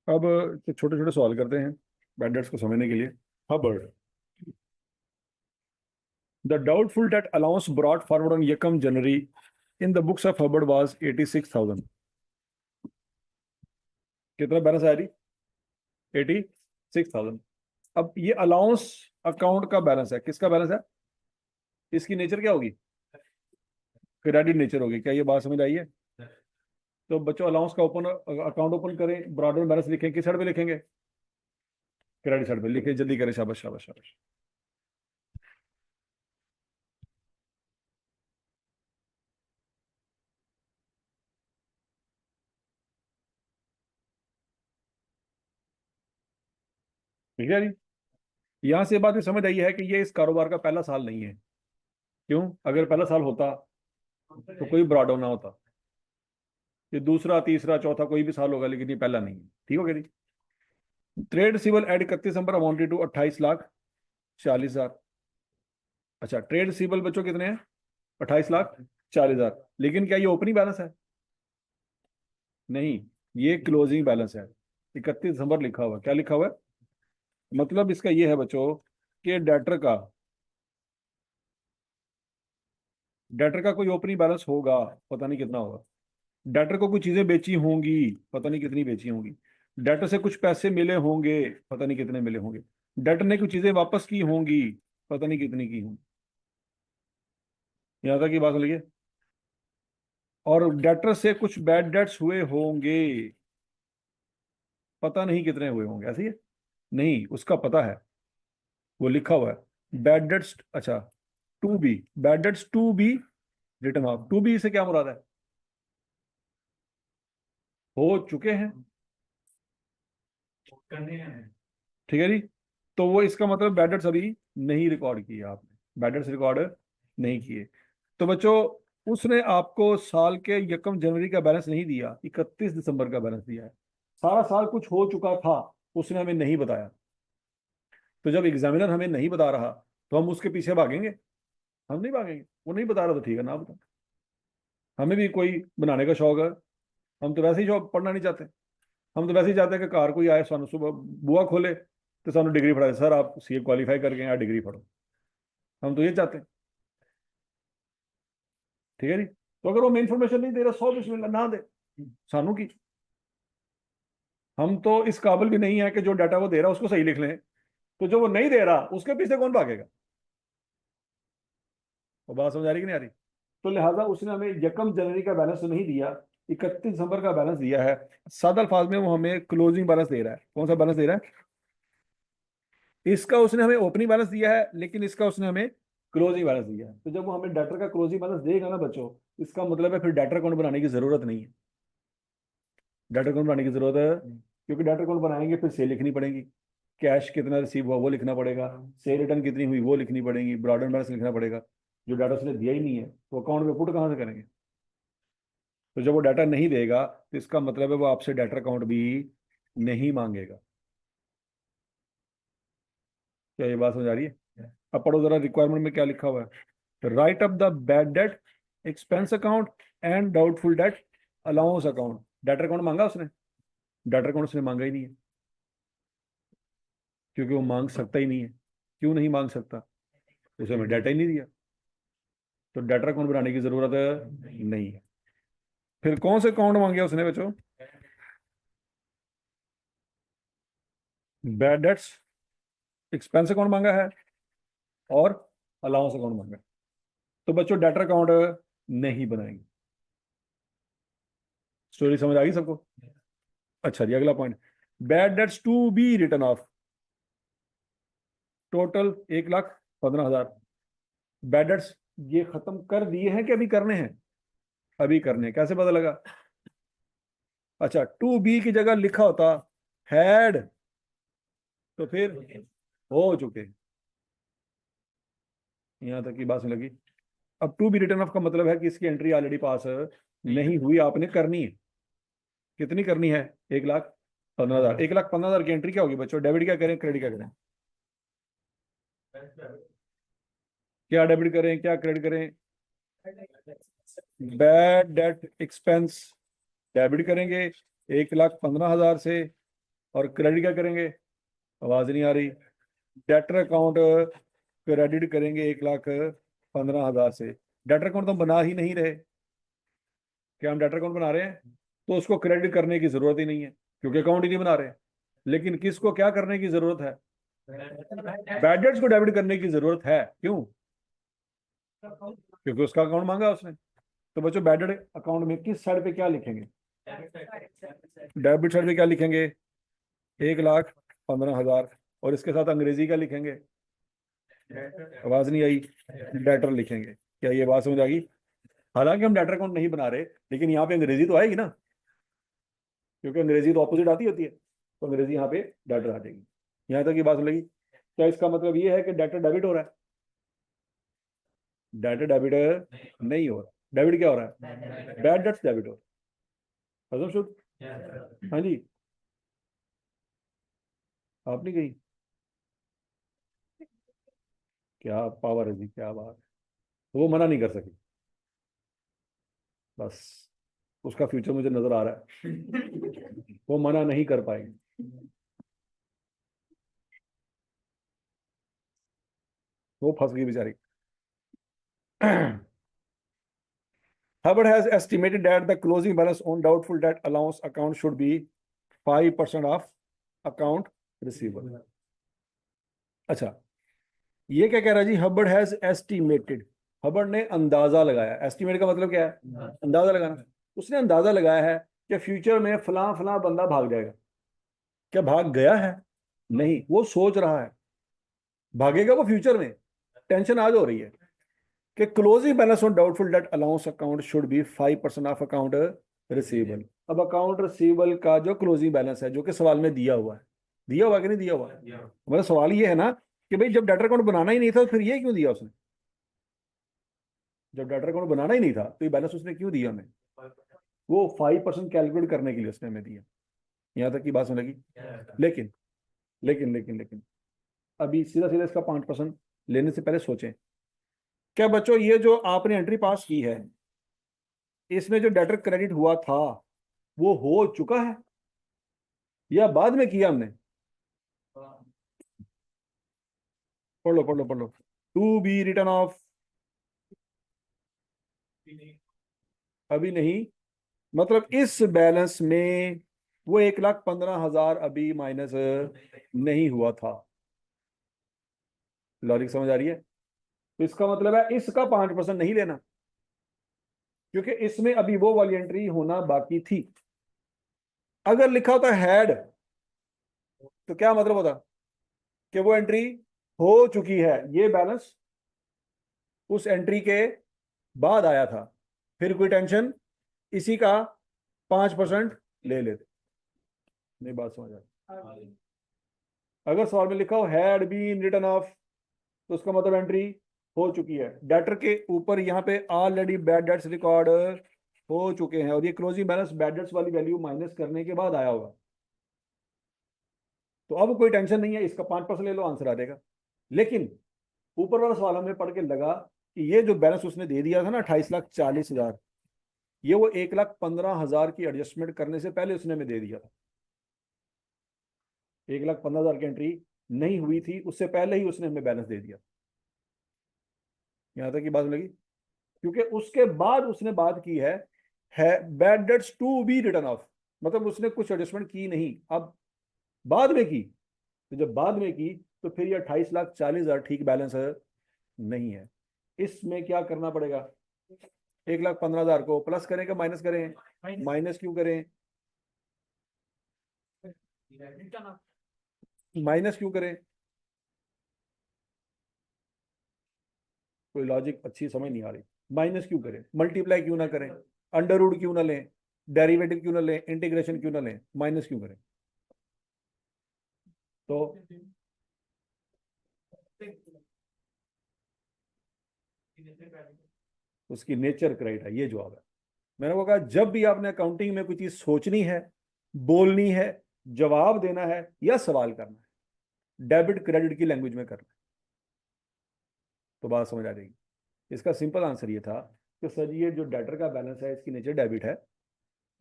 अब छोटे छोटे सवाल करते हैं बैड डेट्स को समझने के लिए। Hubbard, the doubtful debt allowance brought forward on यकम January in the books of Hubbard was 86,000। कितना बैलेंस आया जी? 86,000। अब ये अलाउंस अकाउंट का बैलेंस है, किसका बैलेंस है? इसकी नेचर क्या होगी? क्रेडिट नेचर होगी। क्या ये बात समझ आई है? तो बच्चों अलाउंस का ओपन अकाउंट ओपन करें, ब्रॉड में बैलेंस लिखें, किस साइड पे लिखेंगे? क्रेडिट साइड पे लिखे, जल्दी करें, शाबाश शाबाश शाबाश। ठीक है जी। यहां से बात ये समझ आई है कि ये इस कारोबार का पहला साल नहीं है। क्यों? अगर पहला साल होता तो कोई ब्रॉड ना होता। ये दूसरा तीसरा चौथा कोई भी साल होगा, लेकिन ये पहला नहीं है। ठीक हो गया जी। Trade receivable at 31 December amounted to 28,40,000। अच्छा, ट्रेड रिसीवेबल बच्चों कितने हैं? 28,40,000। लेकिन क्या ये ओपनिंग बैलेंस है? नहीं, ये क्लोजिंग बैलेंस है। 31 दिसंबर लिखा हुआ है। क्या लिखा हुआ है? मतलब इसका ये है बच्चों कि डेटर का कोई ओपनिंग बैलेंस होगा, पता नहीं कितना होगा। डेटर को कुछ चीजें बेची होंगी, पता नहीं कितनी बेची होंगी। डेटर से कुछ पैसे मिले होंगे, पता नहीं कितने मिले होंगे। डेटर ने कुछ चीजें वापस की होंगी, पता नहीं कितनी की होंगी। यहां तक की बात लगी। और डेटर से कुछ बैड डेट्स हुए होंगे, पता नहीं कितने हुए होंगे। ऐसे ही है? नहीं, उसका पता है, वो लिखा हुआ है बैड डेट्स। अच्छा, to be, bad debts to be return off. To be से क्या मुराद है? हो चुके हैं। ठीक है जी। तो वो इसका मतलब बैड डेट्स अभी नहीं रिकॉर्ड किए आपने, बैड डेट्स रिकॉर्ड नहीं किए। तो बच्चों, उसने आपको साल के यकम जनवरी का बैलेंस नहीं दिया, 31 दिसंबर का बैलेंस दिया है। सारा साल कुछ हो चुका था, उसने हमें नहीं बताया। तो जब एग्जामिनर हमें नहीं बता रहा तो हम उसके पीछे भागेंगे? हम नहीं भागेंगे। वो नहीं बता रहा तो ठीक है, ना बता। हमें भी कोई बनाने का शौक है। हम तो वैसे ही जॉब पढ़ना नहीं चाहते। हम तो वैसे ही चाहते हैं कि कार कोई आए, सानू सुबह बुआ खोले तो सानू डिग्री पढ़ाए, सर आप सीए क्वालिफाई करके यहाँ डिग्री पढ़ो। हम तो ये चाहते हैं। ठीक है जी। तो अगर वो मैं इंफॉर्मेशन नहीं दे रहा, 100 बिस्मिल्लाह ना दे, सानू की। हम तो इस काबिल भी नहीं है कि जो डाटा वो दे रहा है उसको सही लिख लें। तो जो वो नहीं दे रहा उसके पीछे कौन भागेगा? वो बात समझ आ रही कि नहीं आ रही? तो लिहाजा उसने हमें यकम जनवरी का बैलेंस तो नहीं दिया, 31 दिसंबर का बैलेंस दिया है। सादा अल्फाज में वो हमें क्लोजिंग बैलेंस दे रहा है। कौन सा बैलेंस दे रहा है? इसका उसने हमें ओपनिंग बैलेंस दिया है, लेकिन इसका उसने हमें क्लोजिंग बैलेंस दिया है। तो जब वो हमें डेटर का क्लोजिंग बैलेंस देगा ना बच्चों, इसका मतलब है फिर डेटर अकाउंट बनाने की जरूरत नहीं है। डेटर अकाउंट बनाने की जरूरत है, क्योंकि डेटर अकाउंट बनाएंगे फिर सेल लिखनी पड़ेगी, कैश कितना रिसीव हुआ वो लिखना पड़ेगा, सेल रिटर्न कितनी हुई वो लिखनी पड़ेगी, ब्रॉडर बैलेंस लिखना पड़ेगा। जो डाटा उसने दिया ही नहीं है तो अकाउंट में पुट कहाँ से करेंगे? तो जब वो डाटा नहीं देगा तो इसका मतलब है वो आपसे डाटा अकाउंट भी नहीं मांगेगा। क्या ये बात समझ आ रही है? अब पढ़ो जरा, रिक्वायरमेंट में क्या लिखा हुआ है। Right up the bad debt expense account and doubtful debt allowance account. Data account मांगा उसने? डाटा अकाउंट उसने मांगा ही नहीं है, क्योंकि वो मांग सकता ही नहीं है। क्यों नहीं मांग सकता? उसे हमें डाटा ही नहीं दिया। तो डाटा अकाउंट बनाने की जरूरत नहीं है। फिर कौन से अकाउंट मांगे उसने बच्चों? बैड डेट्स एक्सपेंस अकाउंट मांगा है और अलाउंस अकाउंट मांगा है। तो बच्चों डाटा अकाउंट नहीं बनाएंगे। स्टोरी समझ आ गई सबको? अच्छा जी, अगला point. Bad debts to be return off, total 1,15,000। Bad debts ये खत्म कर दिए हैं कि अभी करने हैं? अभी करने हैं। कैसे पता लगा? अच्छा, टू बी की जगह लिखा होता हैड, तो फिर हो चुके। यहां तक की बात में लगी। अब टू बी रिटर्न ऑफ का मतलब है कि इसकी एंट्री ऑलरेडी पास नहीं हुई, आपने करनी है। कितनी करनी है? 1,15,000। 1,15,000 की एंट्री क्या होगी बच्चों? डेबिट क्या करें, क्रेडिट क्या करें? क्या डेबिट करें, क्या क्रेडिट करें? बैड डेट एक्सपेंस डेबिट करेंगे 1,15,000 से, और क्रेडिट क्या करेंगे, आवाज नहीं आ रही, डेटर अकाउंट क्रेडिट करेंगे 1,15,000 से। डेटर अकाउंट तो हम बना ही नहीं रहे, क्या हम डेटर अकाउंट बना रहे हैं, तो उसको क्रेडिट करने की जरूरत ही नहीं है क्योंकि अकाउंट ही नहीं बना रहे। लेकिन किसको क्या करने की जरूरत है, बैड डेट्स को डेबिट करने की जरूरत है। क्यों, क्योंकि उसका अकाउंट मांगा उसने। तो बच्चों बैड डेट अकाउंट में किस साइड पे क्या लिखेंगे, डेबिट साइड पे क्या लिखेंगे, 1,15,000, और इसके साथ अंग्रेजी का लिखेंगे, आवाज नहीं आई, डेटर लिखेंगे। क्या ये बात समझ आ गई। हालांकि हम डेटर अकाउंट नहीं बना रहे, लेकिन यहाँ पे अंग्रेजी तो आएगी ना, क्योंकि अंग्रेजी तो ऑपोजिट आती होती है, तो अंग्रेजी यहाँ पे डेटर आ जाएगी। यहाँ तक ये बात लगी। क्या इसका मतलब ये है कि डेटर डेबिट हो रहा है, डेटर डेबिट नहीं हो रहा, डेबिट क्या हो रहा है, बैड डेट्स डेबिट हो रहा है। शुभ, हाँ जी, आप नहीं गई, क्या पावर है जी, क्या बात। तो वो मना नहीं कर सकी, बस उसका फ्यूचर मुझे नजर आ रहा है, वो मना नहीं कर पाएंगे, वो फंस गई बेचारी। Hubbard has estimated that the closing balance on doubtful debt allowance account should be 5% of account receivable. अच्छा, ये क्या कह रहा है जी, हबर्ड हैज एस्टिमेटेड, हबर्ड ने अंदाजा लगाया। एस्टिमेट का मतलब क्या है, अंदाजा लगाना। उसने अंदाजा लगाया है कि फ्यूचर में फलां फलां बंदा भाग जाएगा। क्या भाग गया है, नहीं, वो सोच रहा है भागेगा वो फ्यूचर में। टेंशन आज हो रही है कि closing balance on doubtful debt allowance account should be 5% of account receivable. अब अकाउंट रिसीवेबल का जो क्लोजिंग बैलेंस है, जो कि सवाल में दिया हुआ है, दिया हुआ कि नहीं दिया हुआ, मतलब सवाल ये है ना कि भाई जब डेटर अकाउंट बनाना ही नहीं था तो फिर ये क्यों दिया उसने, जब डेटर अकाउंट बनाना ही नहीं था तो ये बैलेंस उसने क्यों दिया हमें, वो 5% कैलकुलेट करने के लिए उसने हमें दिया। यहाँ तक की बात समझ लगी। लेकिन लेकिन लेकिन लेकिन अभी सीधा सीधा इसका 5% लेने से पहले सोचें, क्या बच्चों ये जो आपने एंट्री पास की है, इसमें जो डेटर क्रेडिट हुआ था वो हो चुका है या बाद में किया हमने, पढ़ लो पढ़ लो पढ़ लो, टू बी रिटर्न ऑफ, अभी नहीं, मतलब इस बैलेंस में वो 1,15,000 अभी माइनस नहीं हुआ था। लॉजिक समझ आ रही है। तो इसका मतलब है इसका 5% नहीं लेना, क्योंकि इसमें अभी वो वाली एंट्री होना बाकी थी। अगर लिखा होता हैड, तो क्या मतलब होता कि वो एंट्री हो चुकी है, ये बैलेंस उस एंट्री के बाद आया था, फिर कोई टेंशन, इसी का 5% ले लेते। नहीं बात समझ आ रही। अगर सवाल में लिखा हो हैड बीन रिटर्न ऑफ, तो उसका मतलब एंट्री हो चुकी है, डेटर के ऊपर यहाँ पे ऑलरेडी बैड डेट्स रिकॉर्ड हो चुके हैं, और ये क्लोजिंग बैलेंस बैड डेट्स वाली वैल्यू माइनस करने के बाद आया होगा। तो अब कोई टेंशन नहीं है, इसका 5% ले लो, आंसर आ जाएगा। लेकिन ऊपर वाला सवाल हमें पढ़ के लगा कि ये जो बैलेंस उसने दे दिया था ना 28,40,000, ये वो 1,15,000 की एडजस्टमेंट करने से पहले उसने हमें दे दिया था। 1,15,000 की एंट्री नहीं हुई थी, उससे पहले ही उसने हमें बैलेंस दे दिया। यहां तक की बात लगी, क्योंकि उसके बाद उसने बात की है bad debts to be return off, मतलब उसने कुछ एडजस्टमेंट की नहीं, अब बाद में की। तो जब बाद में की तो फिर ये 28,40,000 ठीक बैलेंस नहीं है। इसमें क्या करना पड़ेगा, 1,15,000 को प्लस करें कि माइनस करें, माइनस क्यों करें, माइनस क्यों करें, कोई लॉजिक अच्छी समझ नहीं आ रही। माइनस क्यों करें, मल्टीप्लाई क्यों ना करें, अंडर रूट क्यों ना लें, डेरिवेटिव क्यों ना लें, इंटीग्रेशन क्यों ना लें, माइनस क्यों करें। तो उसकी नेचर क्राइट है, ये जवाब है। मैंने वो कहा जब भी आपने अकाउंटिंग में कोई चीज सोचनी है, बोलनी है, जवाब देना है या सवाल करना है, डेबिट क्रेडिट की लैंग्वेज में करना है, तो बात समझ आ जाएगी। इसका सिंपल आंसर ये था कि सर ये जो डेटर का बैलेंस है इसकी नेचर डेबिट है,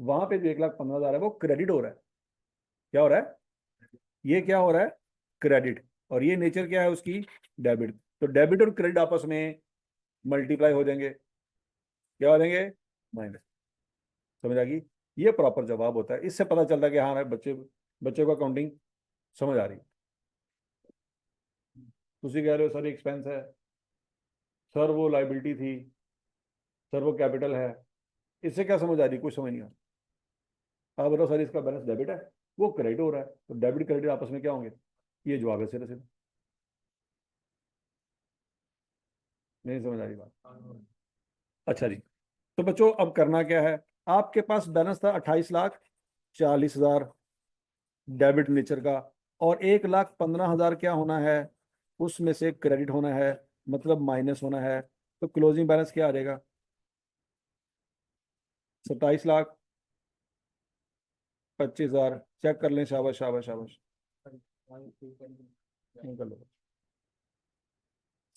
वहां पे जो 1,15,000 है वो क्रेडिट हो रहा है। क्या हो रहा है, ये क्या हो रहा है, क्रेडिट, और ये नेचर क्या है उसकी, डेबिट। तो डेबिट और क्रेडिट आपस में मल्टीप्लाई हो जाएंगे, क्या हो जाएंगे, माइनस। समझ आ गई, ये प्रॉपर जवाब होता है, इससे पता चलता है कि हाँ बच्चे बच्चे को अकाउंटिंग समझ आ रही। तुसी कह रहे हो सर एक्सपेंस है, सर वो लाइबिलिटी थी, सर वो कैपिटल है, इससे क्या समझ आ रही, कुछ समझ नहीं आ रहा। आप बताओ सर इसका बैलेंस डेबिट है, वो क्रेडिट हो रहा है, तो डेबिट क्रेडिट आपस में क्या होंगे, ये जवाब है सीधे सीधे। नहीं समझ आ रही बात। अच्छा जी, तो बच्चों अब करना क्या है, आपके पास बैलेंस था 28,40,000 डेबिट नेचर का, और 1,15,000 क्या होना है, उसमें से क्रेडिट होना है, मतलब माइनस होना है। तो क्लोजिंग बैलेंस क्या आ जाएगा, 27,25,000। चेक कर लें, शाबाश शाबाश शाबाश, निकल लो,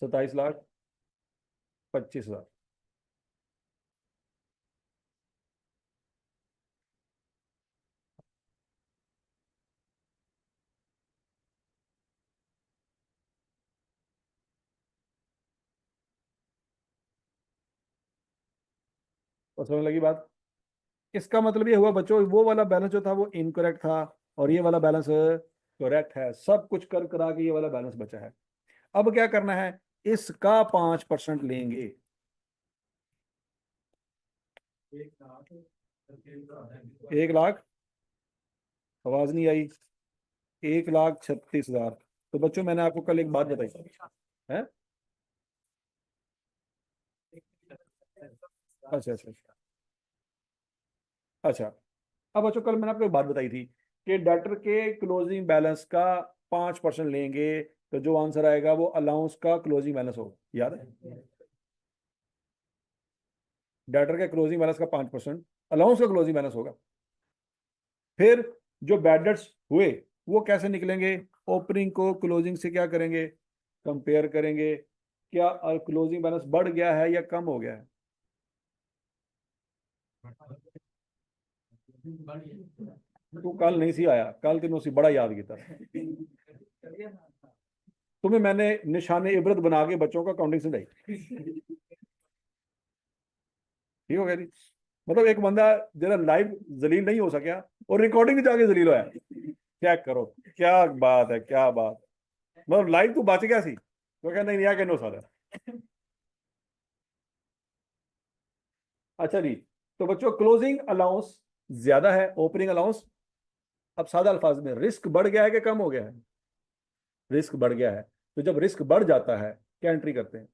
27,25,000। और समझ लगी बात, इसका मतलब ये हुआ बच्चों, वो वाला बैलेंस जो था वो इनकरेक्ट था, और ये वाला बैलेंस करेक्ट है, सब कुछ कर करा के ये वाला बैलेंस बचा है। अब क्या करना है, इसका 5% लेंगे। 1,00,000, आवाज नहीं आई, 1,36,000। तो बच्चों मैंने आपको कल एक बात बताई है, अच्छा अच्छा अच्छा। अब बच्चों कल मैंने आपको एक बात बताई थी कि डेटर के क्लोजिंग बैलेंस का 5% लेंगे, तो जो आंसर आएगा वो अलाउंस का क्लोजिंग बैलेंस होगा, याद है। डेटर के क्लोजिंग बैलेंस का 5% अलाउंस का क्लोजिंग बैलेंस होगा। फिर जो बैड डेट्स हुए वो कैसे निकलेंगे, ओपनिंग को क्लोजिंग से क्या करेंगे, कंपेयर करेंगे, क्या क्लोजिंग बैलेंस बढ़ गया है या कम हो गया है। तू कल नहीं सी आया, कल तेन उसी बड़ा याद किया, तुम्हें मैंने निशाने इबरत बना के बच्चों का काउंटिंग समझाई, ठीक हो गया जी। मतलब एक बंदा जरा लाइव जलील नहीं हो सका, और रिकॉर्डिंग जाके जलील होया, चेक करो, क्या बात है, क्या बात, मतलब लाइव तू बच गया सी, तो क्या नहीं कहने हो सकता। अच्छा जी, तो बच्चों क्लोजिंग अलाउंस ज्यादा है ओपनिंग अलाउंस, अब सादा अल्फाज में रिस्क बढ़ गया है कि कम हो गया है, रिस्क बढ़ गया है। तो जब रिस्क बढ़ जाता है क्या एंट्री करते हैं,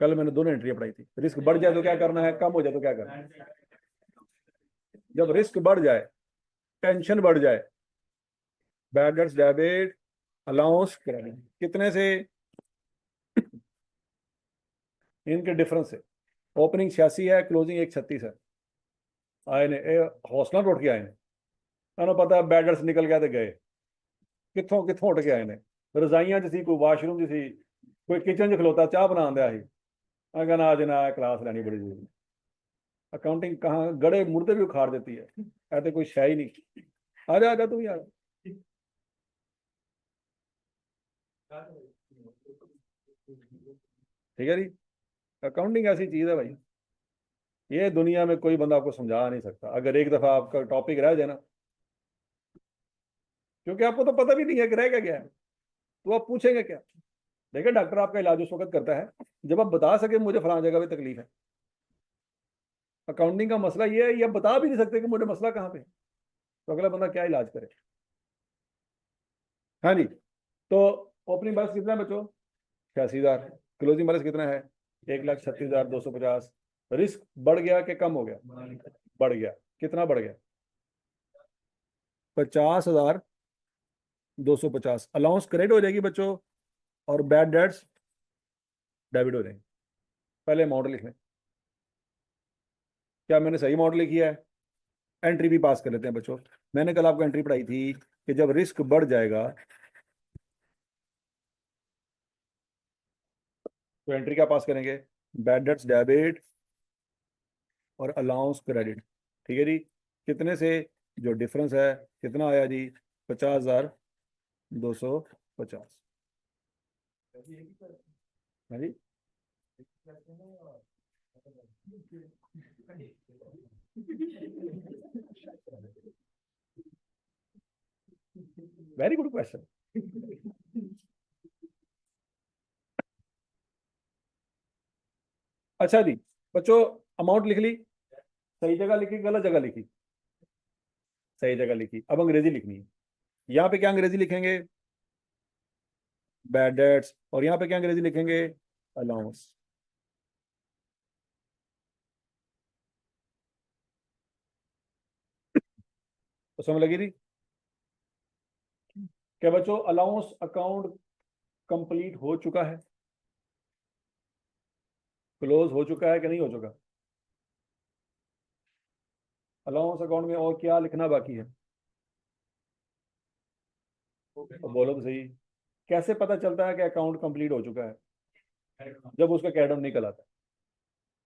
कल मैंने दोनों एंट्री पढ़ाई थी, रिस्क बढ़ जाए तो क्या करना है, कम हो जाए तो क्या करना है। जब रिस्क बढ़ जाए, टेंशन बढ़ जाए, bad debts debit, allowance credit, कितने से, इनके डिफरेंस से, ओपनिंग 86 है, क्लोजिंग 136 है। आए ने हौसला टूट के आए ने, उन्हें पता है बैड डेट्स निकल गया तो गए, कितों कितों उठ के आए ने, रजाइयां च सी, कोई वाशरूम च सी, कोई किचन च खलोता चाह बना दिया ही, अगर ना आज ना क्लास लेनी बड़ी जरूरी। अकाउंटिंग कहाँ गड़े मुर्दे भी उखाड़ देती है, ऐसे कोई शय ही नहीं। आ जा, आ जा तू भी आ जा। ठीक है जी, अकाउंटिंग ऐसी चीज है भाई, ये दुनिया में कोई बंदा आपको समझा नहीं सकता, अगर एक दफा आपका टॉपिक रह जाए ना, क्योंकि आपको तो पता भी नहीं है कि रह क्या गया है, तो आप पूछेंगे क्या। देखिए डॉक्टर आपका इलाज उस वक्त करता है जब आप बता सके मुझे फलां जगह पे तकलीफ है। अकाउंटिंग का मसला ये है, ये आप बता भी नहीं सकते कि मुझे मसला कहाँ पे है, तो अगला बंदा क्या इलाज करे। हाँ जी, तो ओपनिंग बैलेंस कितना है बच्चों, 86,000। क्लोजिंग बैलेंस कितना है, 1,36,250। रिस्क बढ़ गया कि कम हो गया, बढ़ गया, कितना बढ़ गया, 50,250। अलाउंस क्रेडिट हो जाएगी बच्चों, और बैड डेट्स डेबिट हो जाएंगे। पहले अमाउंट लिख लें, क्या मैंने सही अमाउंट लिखी है, एंट्री भी पास कर लेते हैं बच्चों। मैंने कल आपको एंट्री पढ़ाई थी कि जब रिस्क बढ़ जाएगा तो एंट्री क्या पास करेंगे, बैड डेट्स डेबिट और अलाउंस क्रेडिट। ठीक है जी, कितने से, जो डिफरेंस है कितना आया जी? 50,250। हाँ जी। Very good question. अच्छा जी बच्चों, अमाउंट लिख ली, सही जगह लिखी गलत जगह लिखी? सही जगह लिखी। अब अंग्रेजी लिखनी है। यहाँ पे क्या अंग्रेजी लिखेंगे? Bad debts. और यहाँ पे क्या अंग्रेजी लिखेंगे? अलाउंस। तो समझ लगी थी? क्या बच्चों अलाउंस अकाउंट कंप्लीट हो चुका है? क्लोज हो चुका है कि नहीं हो चुका? अलाउंस अकाउंट में और क्या लिखना बाकी है? तो बोलो तो सही। कैसे पता चलता है कि अकाउंट कंप्लीट हो चुका है? जब उसका कैडम निकल आता है।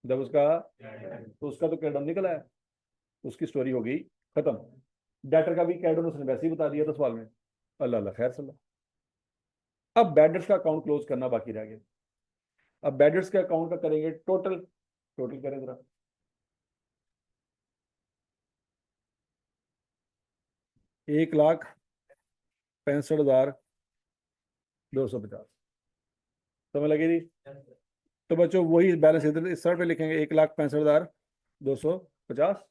जब उसका, तो उसका तो कैडम निकला है, उसकी स्टोरी हो गई खत्म। डेटर का भी कैडम उसने वैसे ही बता दिया था सवाल में। अल्लाह अल्लाह खैर सल्ला। अब बैडर्स का अकाउंट क्लोज करना बाकी रह गया। अब बैडर्स के अकाउंट का करेंगे टोटल। टोटल करें जरा। 1,65,250। समझ लगी थी? तो बच्चों वही बैलेंस इधर इस साइड पे लिखेंगे, 1,65,250।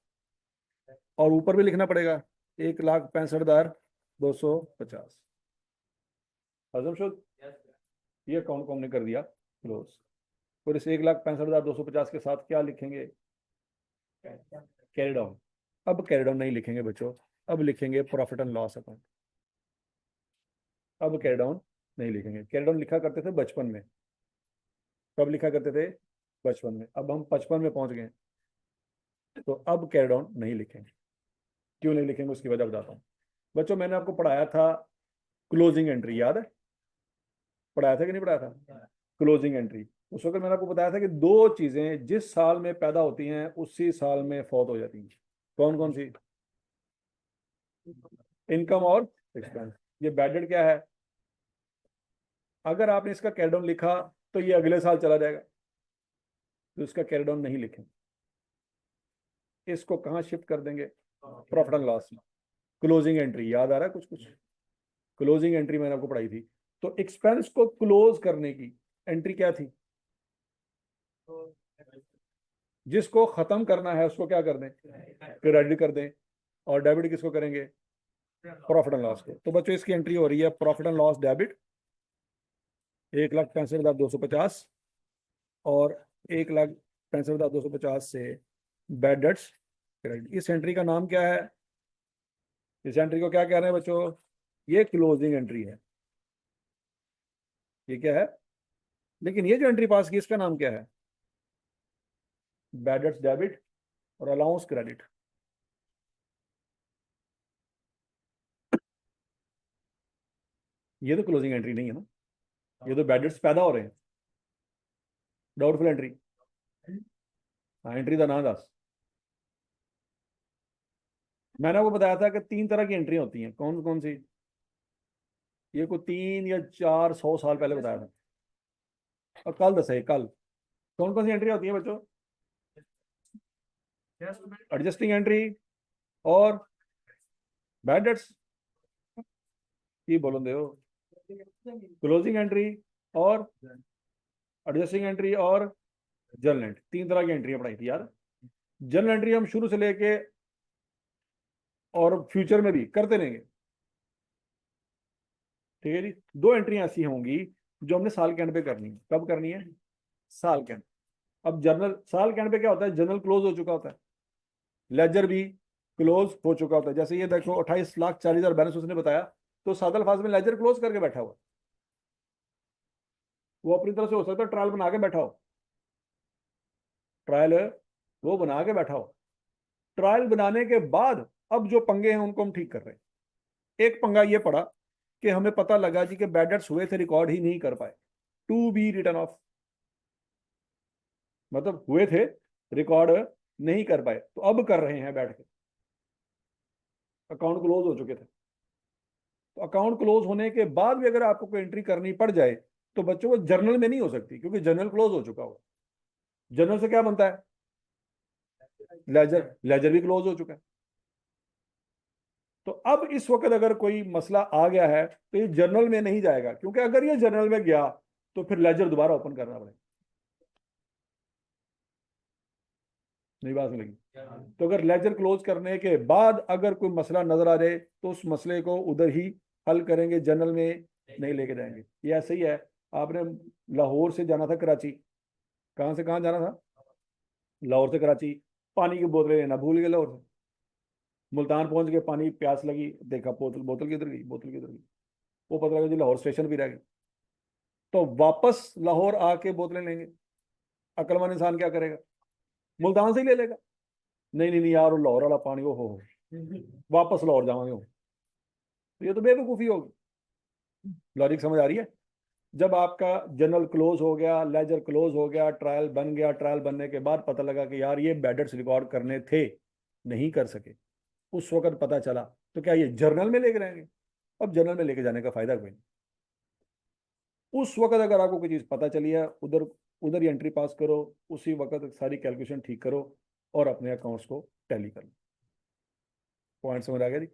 और ऊपर भी लिखना पड़ेगा 1,65,250। हजम शुद। ये अकाउंट को हमने कर दिया क्लोज। और इस 1,65,250 के साथ क्या लिखेंगे? Carry down. अब कैरी डाउन नहीं लिखेंगे बच्चों, अब लिखेंगे प्रॉफिट एंड लॉस अकाउंट। अब कैरी डाउन नहीं लिखेंगे। कैरी डाउन लिखा करते थे बचपन में। कब लिखा करते थे? बचपन में। अब हम 55 में पहुंच गए, तो अब कैरी डाउन नहीं लिखेंगे। क्यों नहीं लिखेंगे उसकी वजह बताता हूँ। बच्चों मैंने आपको पढ़ाया था क्लोजिंग एंट्री, याद है? पढ़ाया था कि नहीं पढ़ाया था? Closing entry. उस वक्त मैंने आपको बताया था कि दो चीजें जिस साल में पैदा होती हैं उसी साल में फौत हो जाती हैं। कौन कौन सी? इनकम और एक्सपेंस। ये बैडेड क्या है? अगर आपने इसका कैरी डाउन लिखा तो ये अगले साल चला जाएगा, तो इसका कैरी डाउन नहीं लिखेंगे। इसको कहाँ शिफ्ट कर देंगे? प्रॉफिट एंड लॉस में। क्लोजिंग एंट्री याद आ रहा है कुछ कुछ? क्लोजिंग एंट्री मैंने आपको पढ़ाई थी। तो एक्सपेंस को क्लोज करने की एंट्री क्या थी? जिसको खत्म करना है उसको क्या कर दें? क्रेडिट कर दें। और डेबिट किसको करेंगे? प्रॉफिट एंड लॉस को। तो बच्चों इसकी एंट्री हो रही है प्रॉफिट एंड लॉस डेबिट 1,65,250। और 1,65,250 से बैड डेट्स क्रेडिट। इस एंट्री का नाम क्या है? इस एंट्री को क्या कह रहे हैं बच्चों? ये क्लोजिंग एंट्री है। ये क्या है? लेकिन ये जो एंट्री पास की इसका नाम क्या है? बैड डेट्स डेबिट और अलाउंस क्रेडिट। ये तो क्लोजिंग एंट्री नहीं है ना, ये तो बैड डेट्स पैदा हो रहे हैं। Doubtful entry. हाँ एंट्री का नाम दस। मैंने आपको बताया था कि तीन तरह की एंट्री होती हैं। कौन कौन सी? ये को 3 या 4 100 साल पहले बताया था। और कल दस है कल। कौन कौन सी एंट्री होती है बच्चों? एडजस्टिंग एंट्री और बैड डेट्स की बोलो दे हो। क्लोजिंग एंट्री और एडजस्टिंग एंट्री और जर्नल एंट्री। तीन तरह की एंट्री पढ़ाई थी यार। जर्नल एंट्री हम शुरू से लेके और फ्यूचर में भी करते रहेंगे। ठीक है जी। दो एंट्री ऐसी होंगी जो हमने साल के एंड पे करनी है। कब करनी है? साल के एंड। अब जर्नल साल के एंड पे क्या होता है? जर्नल क्लोज हो चुका होता है, लेजर भी क्लोज हो चुका होता है। जैसे ये देखो 28,40,000 बैलेंस उसने बताया, तो सादल फाज में लेजर क्लोज करके बैठा हुआ। वो अपनी तरफ से हो सकता है ट्रायल बना के बैठा हो। ट्रायल वो बना के बैठा हो। ट्रायल बनाने के बाद अब जो पंगे हैं उनको हम ठीक कर रहे हैं। एक पंगा ये पड़ा कि हमें पता लगा जी कि बैड डेट्स हुए थे, रिकॉर्ड ही नहीं कर पाए। टू बी रिटर्न ऑफ, मतलब हुए थे, रिकॉर्ड नहीं कर पाए, तो अब कर रहे हैं बैठ के। अकाउंट क्लोज हो चुके थे। तो अकाउंट क्लोज होने के बाद भी अगर आपको कोई एंट्री करनी पड़ जाए तो बच्चों वो जर्नल में नहीं हो सकती, क्योंकि जर्नल क्लोज हो चुका हो। जर्नल से क्या बनता है? लेजर। लेजर भी क्लोज हो चुका है। तो अब इस वक्त अगर कोई मसला आ गया है तो ये जर्नल में नहीं जाएगा, क्योंकि अगर ये जर्नल में गया तो फिर लेजर दोबारा ओपन करना पड़ेगा। नहीं बात लगी? तो अगर लेजर क्लोज करने के बाद अगर कोई मसला नजर आ जाए तो उस मसले को उधर ही हल करेंगे, जर्नल में नहीं लेके जाएंगे। ये ऐसे ही है। आपने लाहौर से जाना था कराची, कहाँ से कहाँ जाना था? लाहौर से कराची। पानी की बोतलें लेना भूल गए लाहौर से। मुल्तान पहुंच के पानी प्यास लगी, देखा बोतल, बोतल किधर गई, बोतल किधर गई। वो पता लगा जी लाहौर स्टेशन भी रह गई। तो वापस लाहौर आके बोतलें लेंगे। अक्लमंद इंसान क्या करेगा? मुल्तान से ही ले लेगा। नहीं नहीं नहीं यार, वो लाहौर वाला पानी, वो हो वापस लाहौर जाओगे हो। तो ये तो बेवकूफ़ी होगी। लॉजिक समझ आ रही है? जब आपका जनरल क्लोज हो गया, लेजर क्लोज हो गया, ट्रायल बन गया, ट्रायल बनने के बाद पता लगा कि यार ये बैडेट्स रिकॉर्ड करने थे, नहीं कर सके, उस वक्त पता चला, तो क्या ये जर्नल में लेके रहेंगे? अब जर्नल में लेके जाने का फायदा कोई नहीं। उस वक्त अगर आपको कोई चीज़ पता चली है, उधर उधर ही एंट्री पास करो, उसी वक्त सारी कैलकुलेशन ठीक करो और अपने अकाउंट्स को टैली कर लो। पॉइंट समझ आ गया जी?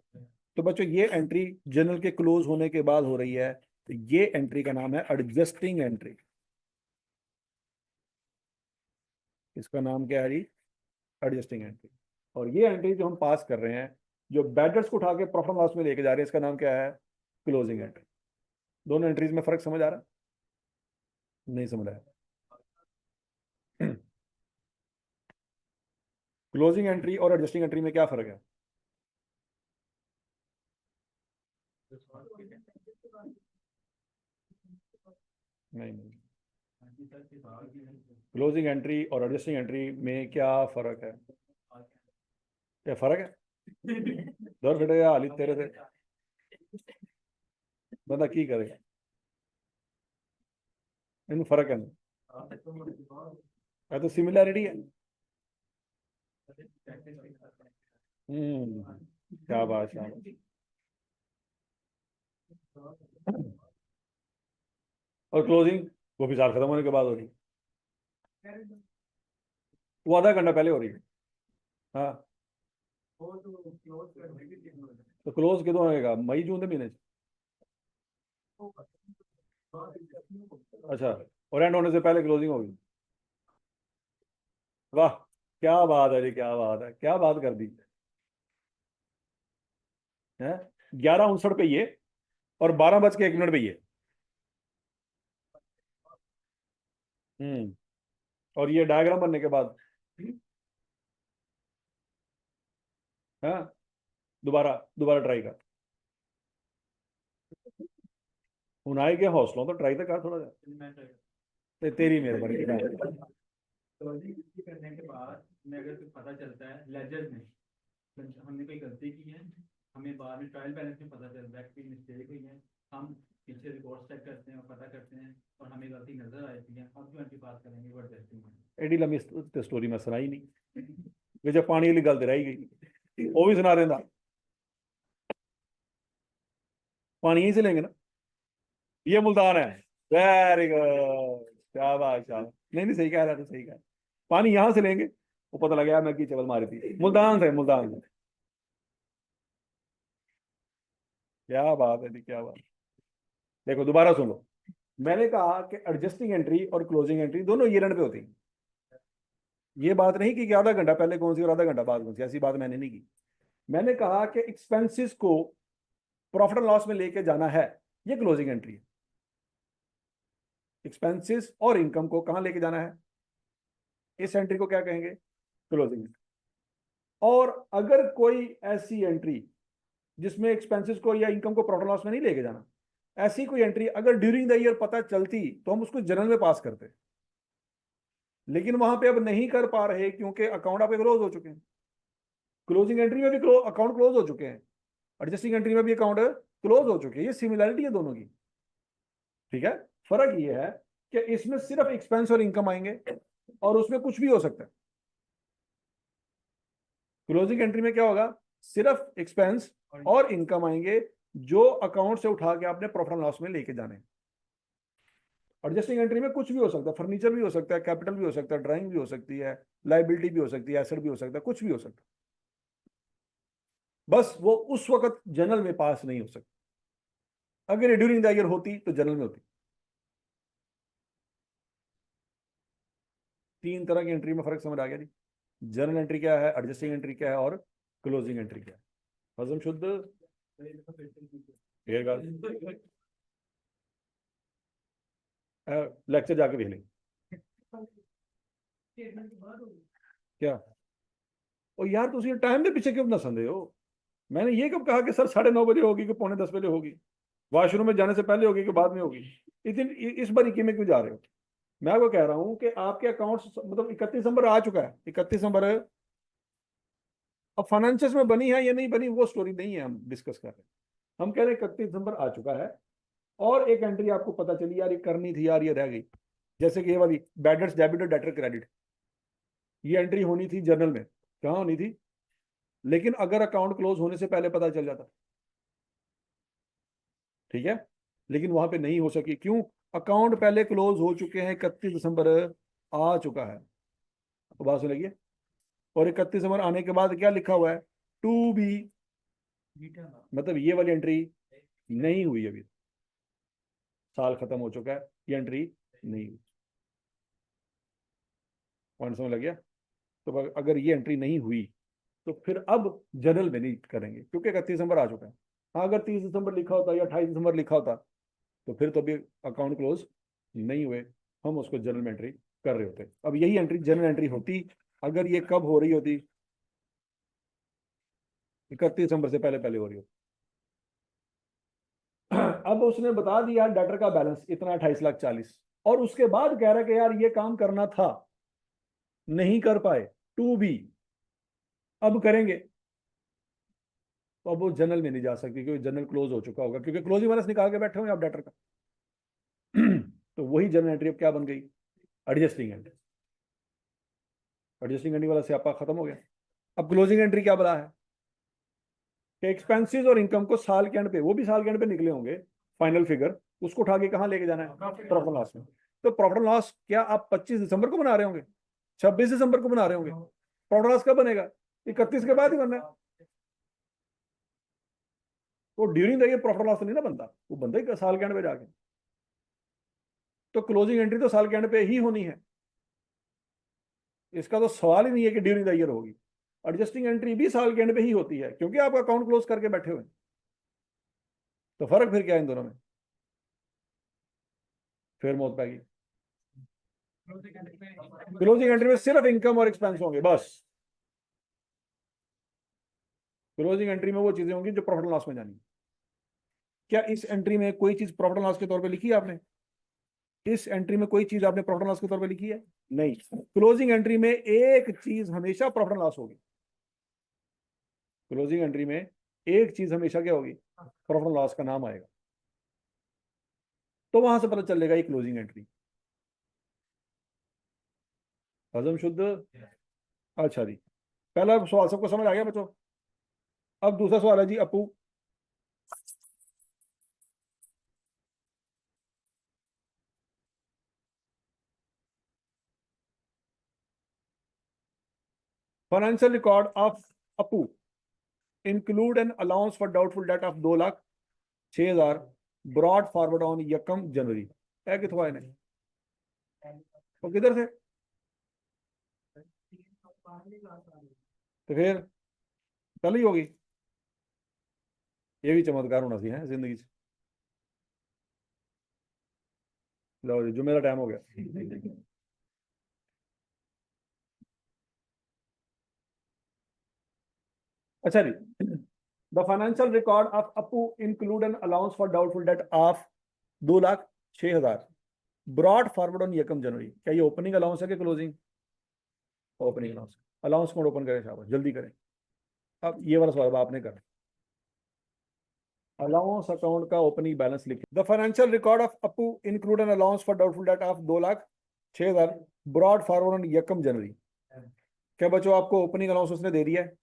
तो बच्चों ये एंट्री जनरल के क्लोज होने के बाद हो रही है, तो ये एंट्री का नाम है एडजस्टिंग एंट्री। इसका नाम क्या है जी? Adjusting entry. और ये एंट्री जो हम पास कर रहे हैं, जो बैडर्स को उठा के प्रॉफिट एंड लॉस में लेके जा रहे हैं, इसका नाम क्या है? Closing entry. दोनों एंट्रीज में फर्क समझ आ रहा है? नहीं समझ आया? क्लोजिंग एंट्री और एडजस्टिंग एंट्री में क्या फर्क है? नहीं नहीं, क्लोजिंग एंट्री और एडजस्टिंग एंट्री में क्या फर्क है? क्या फर्क है? दर फटे हाली तेरे से बंदा की करे, इन फर्क है तो सिमिलैरिटी है। क्या बात, शाबाश। और क्लोजिंग वो भी साल खत्म होने के बाद हो रही है। वो आधा घंटा पहले हो रही है। हाँ, तो क्लोज कितों होएगा? मई जून के महीने अच्छा, और एंड होने से पहले क्लोजिंग होगी। वाह, क्या बात है जी, क्या बात है, क्या बात कर दी है। 11:59 पे ये और 12:01 पे ये। हम्म। और ये डायग्राम बनने के बाद हाँ, दोबारा दोबारा ट्राई कर। हूं आए गया हौसलों तो ट्राई तो कर थोड़ा सा। तेरी मेहरबानी करने के बाद में अगर कुछ पता चलता है लेजर में हमने कोई गलती की है, हमें बाद में ट्रायल बैलेंस में पता चलता है कि मिस्टेक हुई है, हम पीछे रिकॉर्ड चेक करते हैं और पता करते हैं और हमें गलती नजर आती है, अब जो एंट्री पास करेंगे वो एडजस्टिंग है। एडी लंबी स्टोरी मैं सुनाई नहीं, वे जब पानी वाली गल तो रह गई, वो भी सुना देना। पानी यहीं से लेंगे ना? ये मुल्तान है। वेरी गुड, शाबाश शाबाश। नहीं नहीं, सही कह रहा था, सही कह रहा। पानी यहां से लेंगे, वो पता लगा मैं की चवल मारी थी, मुल्तान से, मुल्तान से। क्या बात है जी, क्या बात। देखो दोबारा सुन लो। मैंने कहा कि एडजस्टिंग एंट्री और क्लोजिंग एंट्री दोनों ईयर एंड पे होती है। ये बात नहीं कि आधा घंटा पहले कौन सी और आधा घंटा बाद कौन सी, ऐसी बात मैंने नहीं की। मैंने कहा कि एक्सपेंसेस को प्रॉफिट एंड लॉस में लेके जाना है, ये क्लोजिंग एंट्री है। एक्सपेंसेस और इनकम को कहां लेके जाना है, इस एंट्री को क्या कहेंगे? क्लोजिंग। और अगर कोई ऐसी एंट्री जिसमें एक्सपेंसेस को या इनकम को प्रॉफिट लॉस में नहीं लेके जाना, ऐसी कोई एंट्री अगर ड्यूरिंग द ईयर पता चलती तो हम उसको जनरल में पास करते। लेकिन वहां पे अब नहीं कर पा रहे क्योंकि अकाउंट आपके क्लोज हो चुके हैं। क्लोजिंग एंट्री में भी अकाउंट क्लोज हो चुके हैं, एडजस्टिंग एंट्री में भी अकाउंट क्लोज हो चुके हैं। ये सिमिलैरिटी है दोनों की। ठीक है। फर्क ये है कि इसमें सिर्फ एक्सपेंस और इनकम आएंगे और उसमें कुछ भी हो सकता है। क्लोजिंग एंट्री में क्या होगा? सिर्फ एक्सपेंस और इनकम आएंगे जो अकाउंट से उठा के आपने प्रॉफिट एंड लॉस में लेके जाने हैं। एडजस्टिंग एंट्री में कुछ भी हो सकता है, फर्नीचर भी हो सकता है, कैपिटल भी हो सकता है, ड्राइंग भी हो सकती है, लाइबिलिटी भी हो सकती है, एसेट भी हो सकता है, कुछ भी हो सकता है, बस वो उस वक्त जनरल में पास नहीं हो सकती। अगर ये ड्यूरिंग द ईयर होती तो जनरल में होती। तीन तरह की एंट्री में फर्क समझ आ गया जी। जनरल एंट्री क्या है, एडजस्टिंग एंट्री क्या है, और क्लोजिंग एंट्री क्या है। हजम शुद्ध लेक्चर जाके देख लेंगे क्या। और यार तुम टाइम के पीछे क्यों ना संदे हो। मैंने ये कब कहा कि सर 9:30 होगी कि 9:45 होगी, वॉशरूम में जाने से पहले होगी कि बाद में होगी। इस बारीकी में क्यों जा रहे हो। मैं आपको कह रहा हूं कि आपके अकाउंट्स मतलब 31 नंबर आ चुका है, 31 नंबर। अब फाइनेंशियल्स में बनी है या नहीं बनी वो स्टोरी नहीं है हम डिस्कस कर रहे हैं। हम कह रहे हैं 31 नंबर आ चुका है और एक एंट्री आपको पता चली यार ये करनी थी यार, ये रह गई। जैसे कि ये वाली बैड डेट्स डेबिट और डेटर क्रेडिट, ये एंट्री होनी थी जर्नल में, कहाँ होनी थी, लेकिन अगर अकाउंट क्लोज होने से पहले पता चल जाता, ठीक है, लेकिन वहां पे नहीं हो सकी। क्यों, अकाउंट पहले क्लोज हो चुके हैं, 31 दिसंबर आ चुका है। तो बात सुन लगी। और 31 दिसंबर आने के बाद क्या लिखा हुआ है, टू बी, मतलब ये वाली एंट्री नहीं हुई अभी, साल खत्म हो चुका है, ये एंट्री नहीं हुई। पॉइंट समझ लग गया। तो अगर ये एंट्री नहीं हुई तो फिर अब जनरल में नहीं करेंगे क्योंकि 31 दिसंबर आ चुका है। हाँ, अगर 30 दिसंबर लिखा होता या 28 दिसंबर लिखा होता तो फिर तो अभी अकाउंट क्लोज नहीं हुए, हम उसको जनरल में एंट्री कर रहे होते। अब यही एंट्री जनरल एंट्री होती अगर ये कब हो रही होती, 31 दिसंबर से पहले पहले हो रही होती। अब उसने बता दिया डेटर का बैलेंस इतना 28,40,000 और उसके बाद कह रहा है कि यार ये काम करना था, नहीं कर पाए, टू बी, अब करेंगे। तो अब वो जनरल में नहीं जा सकती क्योंकि जनरल क्लोज हो चुका होगा, क्योंकि क्लोजिंग बैलेंस निकाल के बैठे होंगे आप डेटर का। तो वही जनरल एंट्री अब क्या बन गई, एडजस्टिंग एंट्री। एडजस्टिंग एंट्री वाला स्यापा खत्म हो गया। अब क्लोजिंग एंट्री क्या बोला है कि एक्सपेंसेस और इनकम को साल के एंड पे, वो भी साल के एंड पे निकले होंगे फाइनल फिगर, उसको उठा के कहाँ लेके जाना है, प्रॉफिट एंड लॉस में। तो प्रॉफिट एंड लॉस क्या आप 25 दिसंबर को बना रहे होंगे, 26 दिसंबर को बना रहे होंगे, प्रॉफिट एंड लॉस कब बनेगा, 31 के बाद ही बनना है। तो during the year profit and loss नहीं ना बनता, वो बनता ही साल के एंड पे जाके। तो क्लोजिंग एंट्री तो साल के एंड पे ही होनी है, इसका तो सवाल ही नहीं है कि ड्यूरिंग द ईयर होगी। एडजस्टिंग एंट्री भी साल के एंड पे ही होती है क्योंकि आप अकाउंट क्लोज करके बैठे हुए। तो फर्क फिर क्या है इन दोनों में, फिर मौत पाएगी। क्लोजिंग एंट्री में सिर्फ इनकम और एक्सपेंस होंगे बस। क्लोजिंग एंट्री में वो चीजें होंगी जो प्रॉफिट एंड लॉस में जानी। क्या इस एंट्री में कोई चीज प्रॉफिट एंड लॉस के तौर पे लिखी है आपने, इस एंट्री में कोई चीज आपने प्रॉफिट एंड लॉस के तौर पे लिखी है, नहीं। क्लोजिंग एंट्री में एक चीज हमेशा प्रॉफिट एंड लॉस होगी। क्लोजिंग एंट्री में एक चीज हमेशा क्या होगी, प्रॉफिट एंड लॉस का नाम आएगा। तो वहां से पता चलेगा ये क्लोजिंग एंट्री। हजम शुद्ध। अच्छा जी, पहला सवाल सबको समझ आ गया बच्चों। अब दूसरा सवाल है जी Apu. Financial record of Apu include an allowance for doubtful debt of 2,06,000 brought forward on यकम जनवरी। है कितवा इन्हें, तो किधर से, तो फिर कल ही होगी। ये भी चमत्कार होना चाहिए जिंदगी से। लो जी, जो मेरा टाइम हो गया। अच्छा जी, the financial record of Apu include an allowance for doubtful debt of 2,06,000 brought forward on यकम जनवरी। क्या ये ओपनिंग अलाउंस है कि क्लोजिंग, ओपनिंग अलाउंस। अलाउंस कौन ओपन करें, शाबाश जल्दी करें। अब ये वाला सवाल आपने कर, अलाउंस अकाउंट का ओपनिंग बैलेंस लिखे। The financial record of Apu include an allowance for doubtful debt of 2,06,000 brought forward on यकम जनवरी। क्या बच्चों आपको ओपनिंग अलाउंस उसने दे दिया है,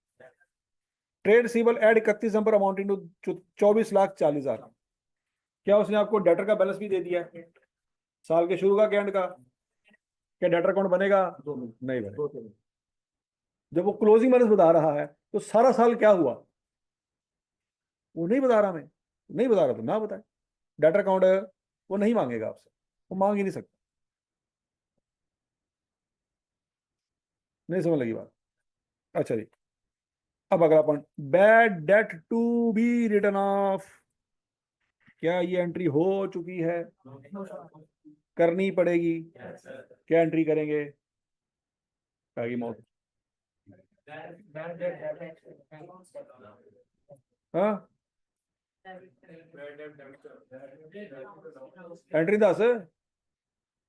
ट्रेड रिसीवेबल एट 31 दिसंबर अमाउंटिंग टू 24,40,000। क्या उसने आपको डेटर का बैलेंस भी दे दिया है, साल के शुरू का क्या एंड का? क्या डेटर अकाउंट बनेगा? नहीं बनेगा। जब वो क्लोजिंग बैलेंस बता रहा है तो सारा साल क्या हुआ वो नहीं बता रहा, मैं नहीं बता रहा तो ना बताए। डेटर अकाउंट वो नहीं मांगेगा आपसे, वो मांग ही नहीं सकता। नहीं समझ लगी बात? अच्छा जी, अब अगला point, bad debt to be written off. क्या ये एंट्री हो चुकी है? करनी पड़ेगी। क्या एंट्री करेंगे? ताकि मौत। हाँ, एंट्री 10।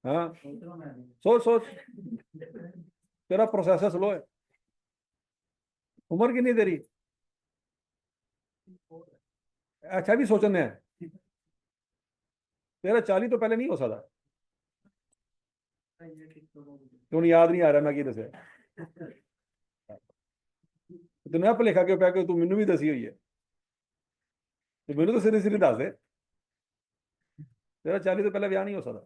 हाँ, सोच सोच, तेरा प्रोसेसर स्लो है। उम्र कितनी तेरी? अच्छा भी सोचने है। तेरा 40 तो पहले नहीं हो सकता। तुम याद नहीं आ रहा मैं की दसे तुम्हें आप लिखा के पै के तू मैनू भी दसी हुई है, तो मैनू तो सिरी सिरी दस दे। तेरा 40 तो पहले ब्याह नहीं हो सकता,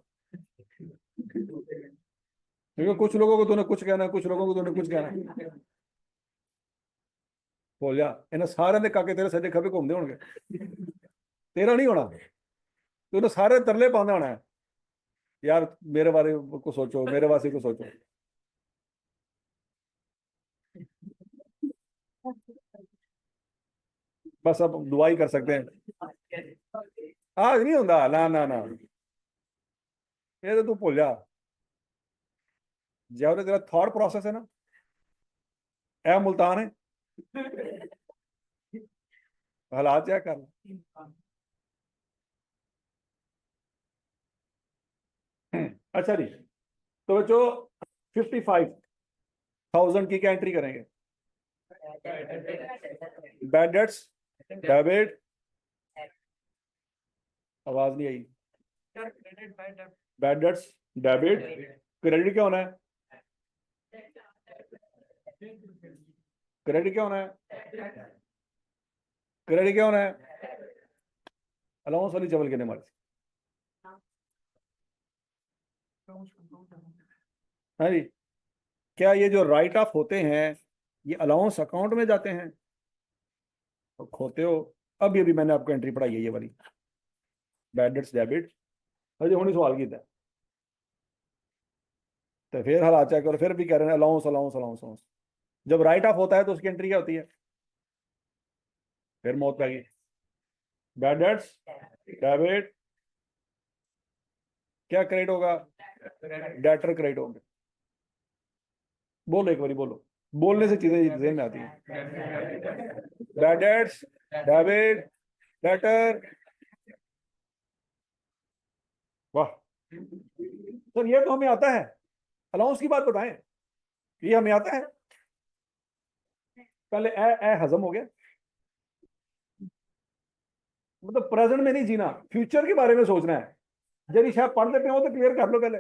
क्योंकि कुछ लोगों को तूने कुछ कहना, कुछ लोगों को तूने कुछ कहना। बोल जा, इन्हें सारे दे काके तेरे सजे खबे घूमते होंगे, तेरा नहीं होना। तूने सारे तरले पांदा होना है, यार मेरे बारे को सोचो, मेरे वासी को सोचो। बस अब दुआ ही कर सकते हैं। आज नहीं होता, ना ना ना, ये तो तू भूल जा। जो तेरा थॉट प्रोसेस है ना, ए मुल्तान है, हालात चेक कर। अच्छा जी, तो बच्चों 55,000 की क्या एंट्री करेंगे? बैड डेट्स, डेबिट, आवाज नहीं आई। बैड डेट्स, डेबिट, क्रेडिट क्या होना है? क्रेडिट क्या होना है? क्रेडिट क्या होना है? अलाउंस वाली चवल के मारी। हाँ जी, क्या ये जो राइट ऑफ होते हैं ये अलाउंस अकाउंट में जाते हैं? तो खोते हो। अब ये भी मैंने आपको एंट्री पढ़ाई है ये वाली, बैड डेट्स डेबिट। अजय होनी सवाल की था, तो फिर हालात चेक करो, फिर भी कह रहे हैं अलाउंस अलाउंस अलाउंस अलाउंस। जब राइट ऑफ होता है तो उसकी एंट्री क्या होती है? फिर मौत पैगी। बैड डेट्स, डेबिट, क्या क्रेडिट होगा? डेटर क्रेडिट होंगे। बोलो एक बारी, बोलो, बोलने से चीजें जहन में आती हैं। Bad debts, debit, debtor. वाह सर, ये तो हमें आता है। अलाउंस की बात बताएं, ये हमें आता है। पहले ए ए हजम हो गया, मतलब प्रेजेंट में नहीं जीना, फ्यूचर के बारे में सोचना है। जब शायद पढ़ते पे हो तो क्लियर कर लो पहले।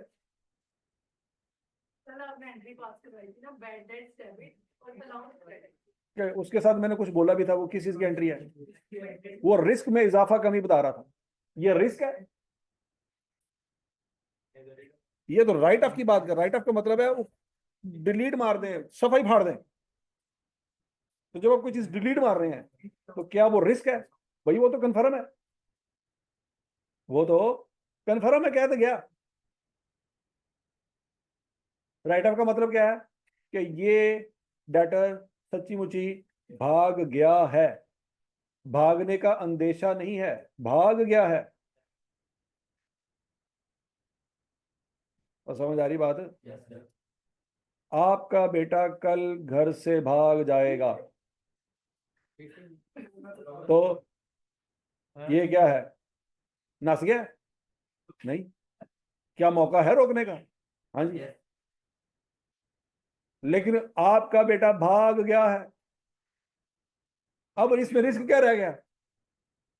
उसके साथ मैंने कुछ बोला भी था, वो किस चीज की एंट्री है? वो रिस्क में इजाफा कमी बता रहा था, ये रिस्क है। ये तो राइट ऑफ की बात कर, राइट ऑफ का मतलब है डिलीट मार दें, सफाई फाड़ दें। तो जब आप कोई चीज डिलीट मार रहे हैं तो क्या वो रिस्क है? भाई वो तो कन्फर्म है, वो तो कन्फर्म है, कह तो गया। राइट ऑफ का मतलब क्या है? कि ये डेटर सच्ची मुची भाग गया है, भागने का अंदेशा नहीं है, भाग गया है। और समझ आ रही बात? आपका बेटा कल घर से भाग जाएगा, तो ये क्या है? नस गया? नहीं। क्या मौका है रोकने का? हाँ जी। लेकिन आपका बेटा भाग गया है, अब इसमें रिस्क क्या रह गया?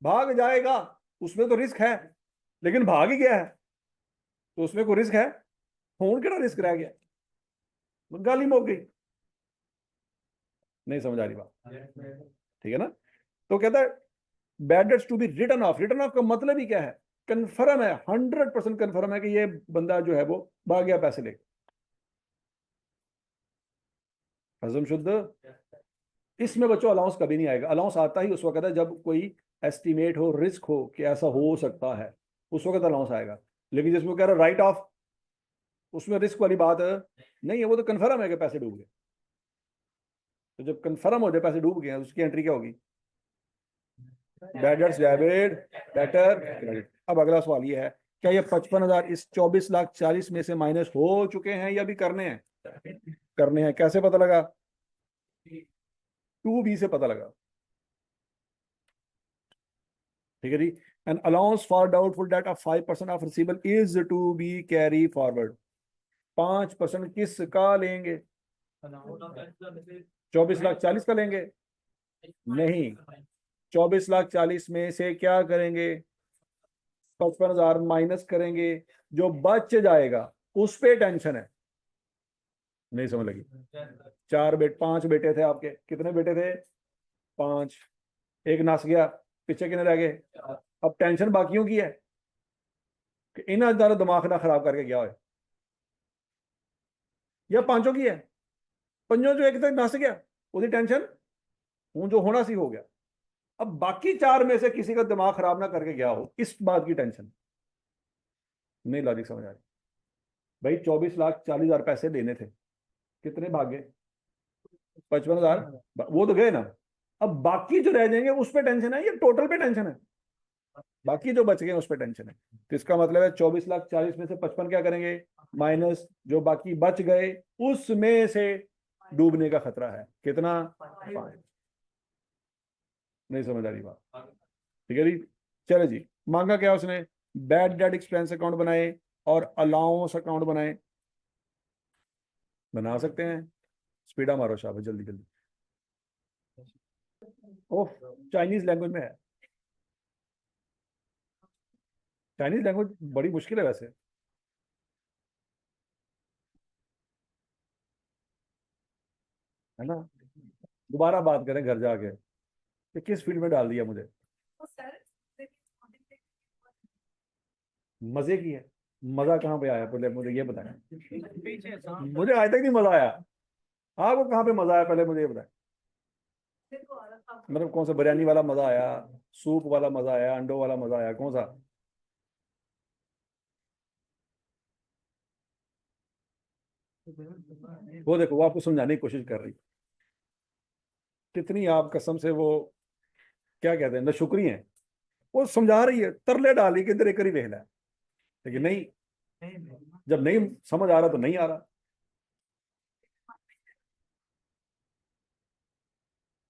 भाग जाएगा, उसमें तो रिस्क है, लेकिन भाग ही गया है, तो उसमें कोई रिस्क है? फोन केड़ा रिस्क रह गया? गल ही मुक गई। नहीं समझ आ रही बात? ठीक है ना। तो कहता है bad debts to be written off. Written off का मतलब ही क्या है, कन्फर्म है, 100% कन्फर्म है कि ये बंदा जो है वो भाग गया पैसे लेके। हजम शुद्ध। इसमें बच्चों अलाउंस कभी नहीं आएगा। अलाउंस आता ही उस वक्त है जब कोई एस्टिमेट हो, रिस्क हो कि ऐसा हो सकता है, उस वक्त अलाउंस आएगा। लेकिन जिसमें कह रहा राइट ऑफ, उसमें रिस्क वाली बात नहीं है, वो तो कन्फर्म है कि पैसे डूब गए। तो जब कन्फर्म हो जाए पैसे डूब गए उसकी एंट्री क्या होगी, bad debts debit, debtor credit. अब अगला सवाल ये है, क्या ये 55,000 इस 24,40,000 में से माइनस हो चुके हैं या भी करने हैं? करने हैं। कैसे पता लगा? 2B से पता लगा। ठीक है जी। An allowance for doubtful debt of 5% of receivable is to be carry forward. 5% किसका लेंगे? 24,40,000 का लेंगे? नहीं, 24,40,000 में से क्या करेंगे, 55,000 माइनस करेंगे, जो बच जाएगा उस पे टेंशन है। नहीं समझ लगी? 5 बेटे थे आपके, कितने बेटे थे? 5। एक नस गया, पीछे कितने रह गए? अब टेंशन बाकियों की है कि इन ज्यादा दिमाग ना खराब करके गया हो, या पांचों की है? पंजों जो एक तक नस गया उसकी टेंशन हूं जो होना सी हो गया। अब बाकी 4 में से किसी का दिमाग खराब ना करके गया हो, इस बात की टेंशन। नहीं लॉजिक समझ आ रही? भाई 24,40,000 पैसे देने थे, कितने भागे? 55,000, वो तो गए ना। अब बाकी जो रह जाएंगे उस पर टेंशन है या टोटल पे टेंशन है? बाकी जो बच गए उस पर टेंशन है। तो इसका मतलब है 24,40,000 में से 55 क्या करेंगे, माइनस जो बाकी बच गए उसमें से डूबने का खतरा है कितना? 5। नहीं समझ आ रही बात? ठीक है जी। चलो जी, मांगा क्या उसने, बैड डेट एक्सपेंस अकाउंट बनाए और अलाउंस अकाउंट बनाए। बना सकते हैं, स्पीडा मारो शाबाश, जल्दी जल्दी। ओह, चाइनीज लैंग्वेज में है। चाइनीज लैंग्वेज बड़ी मुश्किल है वैसे, है ना। दोबारा बात करें घर जाके कि किस फील्ड में डाल दिया मुझे। मजे की है। मजा कहाँ पे आया पहले मुझे ये बताएं। मुझे आज तक नहीं मजा आया। आपको कहाँ पे मजा आया पहले मुझे ये बताएं। मतलब कौन सा बिरयानी वाला मजा आया, सूप वाला मजा आया, अंडों वाला मजा आया, कौन सा? वो देखो, वो आपको समझाने की कोशिश कर रही, कितनी आप कसम से वो क्या कहते हैं ना, शुक्री है। वो समझा रही है, तरले डाली कि इधर एक ही देख ले, लेकिन नहीं, जब नहीं समझ आ रहा तो नहीं आ रहा।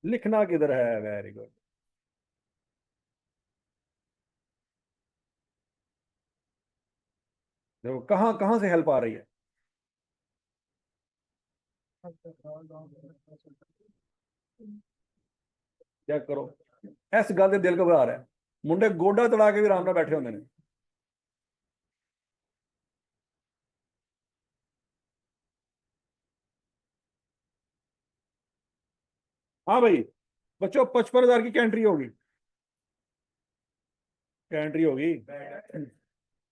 लिखना किधर है? Very good. देखो कहाँ कहाँ से हेल्प आ रही है। क्या करो, इस गल से दिल घबरा रहा है। मुंडे गोडा तड़ा के भी आराम ਨਾਲ बैठे होंगे ने। हाँ भाई, बच्चों 55,000 की क्या एंट्री होगी? क्या एंट्री होगी?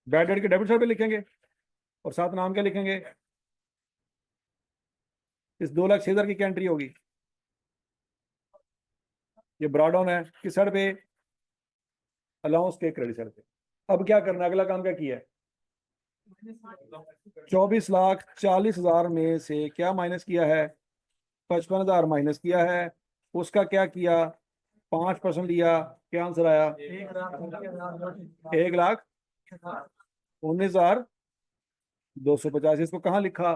बैड डेट के डेबिट साइड पे लिखेंगे और साथ नाम क्या लिखेंगे? इस 2,06,000 की क्या एंट्री होगी? ये ब्रॉड डाउन है किस साइड पे? अलाउंस के क्रेडिट साइड पे। अब क्या करना है, अगला काम क्या किया है? 24,40,000 में से क्या माइनस किया है? 55,000 माइनस किया है। उसका क्या किया? 5% लिया। क्या आंसर आया? 1,19,250। इसको कहाँ लिखा?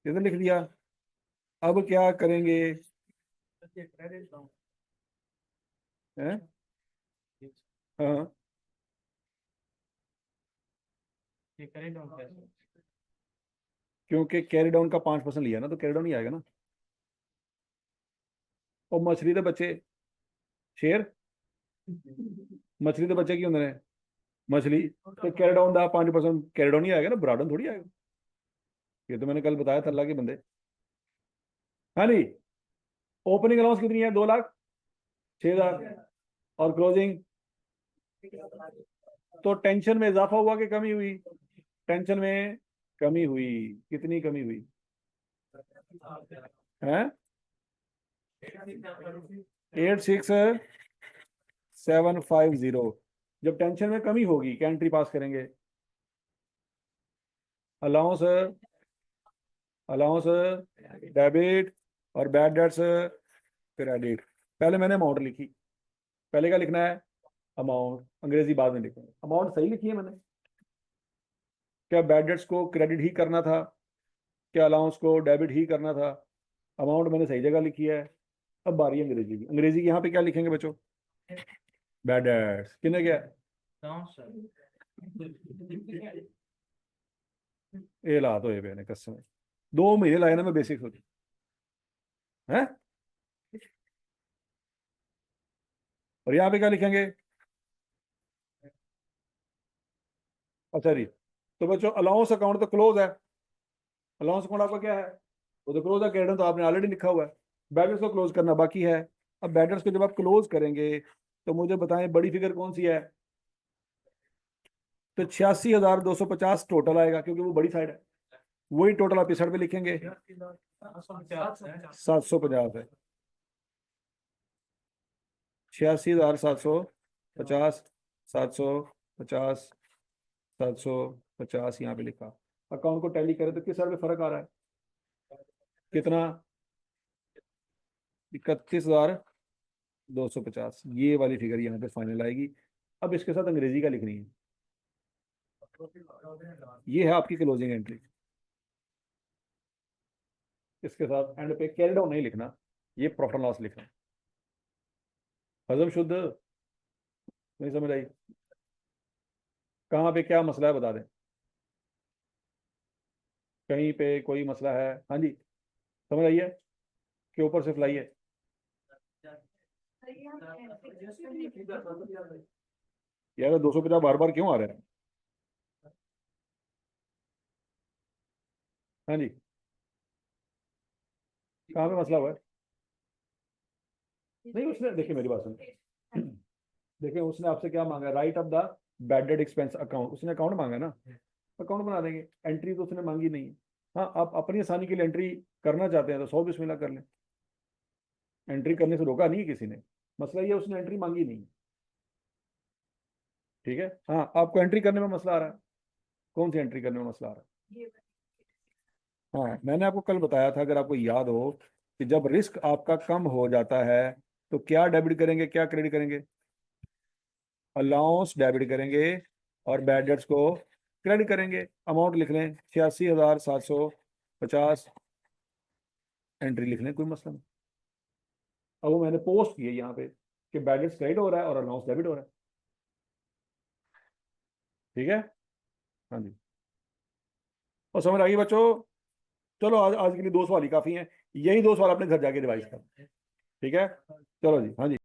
किधर लिख दिया? अब क्या करेंगे? हैं? हाँ, क्योंकि कैरी डाउन का 5% लिया ना, तो कैरी डाउन ही आएगा ना। और मछली के बच्चे शेर, मछली के बच्चे की होंगे ने मछली, तो कैरी डाउन का 5% कैरी डाउन ही आएगा ना, ब्राडन थोड़ी आएगा। ये तो मैंने कल बताया था अल्लाह के बंदे। हाँ जी, ओपनिंग अलाउंस कितनी है? 2,06,000 और क्लोजिंग, तो टेंशन में इजाफा हुआ कि कमी हुई? टेंशन में कमी हुई। कितनी कमी हुई है? 86,750। जब टेंशन में कमी होगी क्या एंट्री पास करेंगे? अलाउंस, अलाउंस डेबिट और बैड डेट्स क्रेडिट। पहले मैंने अमाउंट लिखी। पहले क्या लिखना है? अमाउंट। अंग्रेजी बाद में लिखेंगे। अमाउंट सही लिखी है मैंने? क्या बैड डेट्स को क्रेडिट ही करना था? क्या अलाउंस को डेबिट ही करना था? अमाउंट मैंने सही जगह लिखी है। अब बारी है अंग्रेजी की। अंग्रेजी की यहाँ पे क्या लिखेंगे बच्चों? बैड डेट्स किने क्या? ये ला तो ये मैंने कसम है। 2 महीने लाए ना मैं बेसिक होती है। और यहाँ पे क्या लिखेंगे? अच्छा जी, तो बच्चों अलाउंस अकाउंट तो क्लोज है। अलाउंस अकाउंट आपका क्या है? वो तो क्लोज है। क्रेडिट तो आपने ऑलरेडी लिखा हुआ है। बैलेंस को क्लोज करना बाकी है। अब बैलेंस को जब आप क्लोज करेंगे तो मुझे बताएं बड़ी फिगर कौन सी है? तो 86,250 टोटल आएगा, क्योंकि वो बड़ी साइड है। वही टोटल आप इस साइड पे लिखेंगे। 750 है। 86,750, 750, 750 यहाँ पे लिखा। अकाउंट को टैली करें तो किस साइड पे फर्क आ रहा है? कितना? 31,250। ये वाली फिगर यहाँ पे फाइनल आएगी। अब इसके साथ अंग्रेजी का लिखनी है। ये है आपकी क्लोजिंग एंट्री। इसके साथ एंड पे कैरी डाउन नहीं लिखना, ये प्रॉफिट लॉस लिखना। हजम शुद्ध नहीं समझ आई? कहाँ पे क्या मसला है बता दें। कहीं पे कोई मसला है? हाँ जी, समझ आई है कि ऊपर से फ्लाई है? यार 250 बार बार क्यों आ रहा है? हाँ जी, कहाँ पे मसला हुआ है? नहीं, उसने देखिए मेरी बात सुनिए। देखिए उसने आपसे क्या मांगा? Right of the bad debt expense account. उसने अकाउंट मांगा ना, अकाउंट बना देंगे। एंट्री तो उसने मांगी नहीं है। हाँ, आप अपनी आसानी के लिए एंट्री करना चाहते हैं तो 100 बिस्मिल्लाह कर लें। एंट्री करने से रोका नहीं किसी ने। मसला ये उसने एंट्री मांगी नहीं। ठीक है। हाँ, आपको एंट्री करने में मसला आ रहा है। कौन सी एंट्री करने में मसला आ रहा है? हाँ, मैंने आपको कल बताया था, अगर आपको याद हो, कि जब रिस्क आपका कम हो जाता है तो क्या डेबिट करेंगे, क्या क्रेडिट करेंगे? अलाउंस डेबिट करेंगे और बैड डेट्स को क्रेडिट करेंगे। अमाउंट लिख लें 86,750। एंट्री लिख लें, कोई मसला नहीं। अब वो मैंने पोस्ट किया यहाँ पे कि बैड डेट्स क्रेडिट हो रहा है और अलाउंस डेबिट हो रहा है। ठीक है। हाँ जी, और समझ आ गई बच्चों? चलो आज आज के लिए 2 सवाल ही काफी हैं। यही 2 सवाल अपने घर जाके रिवाइज कर। ठीक है, चलो जी। हाँ जी।